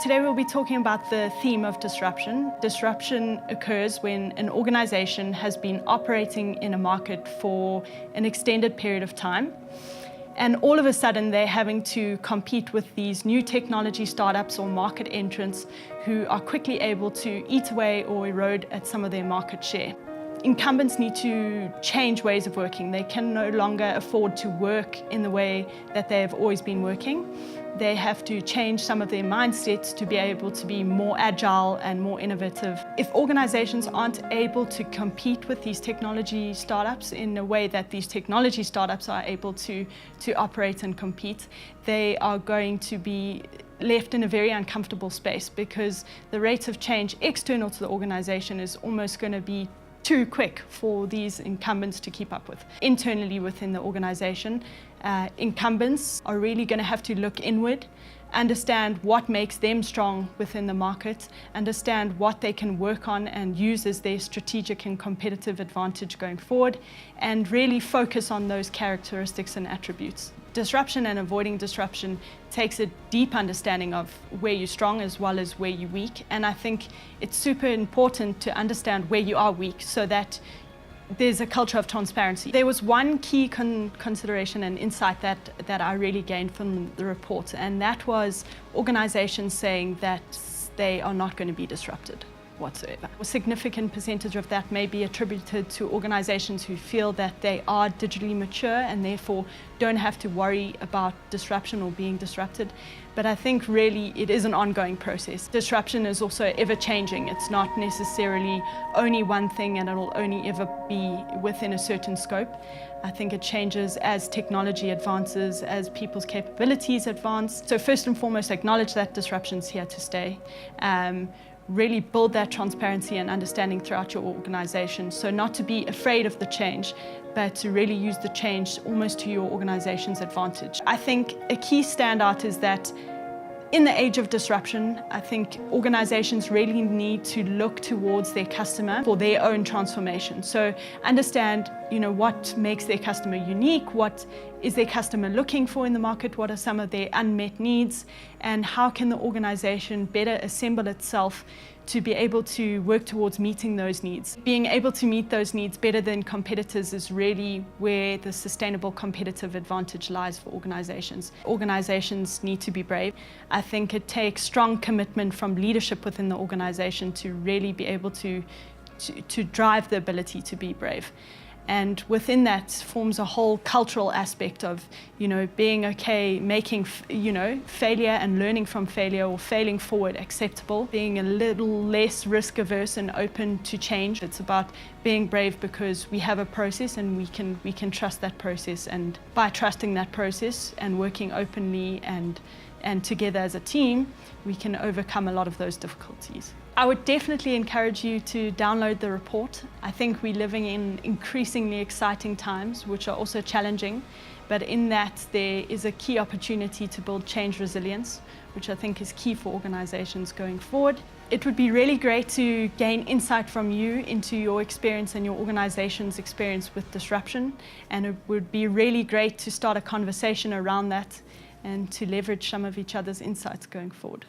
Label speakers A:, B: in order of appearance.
A: Today we'll be talking about the theme of disruption. Disruption occurs when an organization has been operating in a market for an extended period of time, and all of a sudden they're having to compete with these new technology startups or market entrants who are quickly able to eat away or erode at some of their market share. Incumbents need to change ways of working. They can no longer afford to work in the way that they've always been working. They have to change some of their mindsets to be able to be more agile and more innovative. If organizations aren't able to compete with these technology startups in a way that these technology startups are able to operate and compete, they are going to be left in a very uncomfortable space, because the rate of change external to the organization is almost going to be too quick for these incumbents to keep up with. Internally within the organization, incumbents are really going to have to look inward, understand what makes them strong within the market, understand what they can work on and use as their strategic and competitive advantage going forward, and really focus on those characteristics and attributes. Disruption and avoiding disruption takes a deep understanding of where you're strong as well as where you're weak, and I think it's super important to understand where you are weak so that there's a culture of transparency. There was one key consideration and insight that I really gained from the report, and that was organizations saying that they are not going to be disrupted whatsoever. A significant percentage of that may be attributed to organizations who feel that they are digitally mature and therefore don't have to worry about disruption or being disrupted. But I think really it is an ongoing process. Disruption is also ever-changing. It's not necessarily only one thing and it'll only ever be within a certain scope. I think it changes as technology advances, as people's capabilities advance. So first and foremost, acknowledge that disruption's here to stay. Really build that transparency and understanding throughout your organization. So not to be afraid of the change, but to really use the change almost to your organization's advantage. I think a key standout is that in the age of disruption, I think organizations really need to look towards their customer for their own transformation. So understand, what makes their customer unique, what is their customer looking for in the market, what are some of their unmet needs, and how can the organization better assemble itself to be able to work towards meeting those needs. Being able to meet those needs better than competitors is really where the sustainable competitive advantage lies for organizations. Organizations need to be brave. I think it takes strong commitment from leadership within the organization to really be able to drive the ability to be brave. And within that forms a whole cultural aspect of, being okay, making, failure and learning from failure or failing forward acceptable, being a little less risk averse and open to change. It's about being brave because we have a process and we can trust that process. And by trusting that process and working openly and together as a team, we can overcome a lot of those difficulties. I would definitely encourage you to download the report. I think we're living in increasingly exciting times, which are also challenging, but in that there is a key opportunity to build change resilience, which I think is key for organizations going forward. It would be really great to gain insight from you into your experience and your organization's experience with disruption, and it would be really great to start a conversation around that and to leverage some of each other's insights going forward.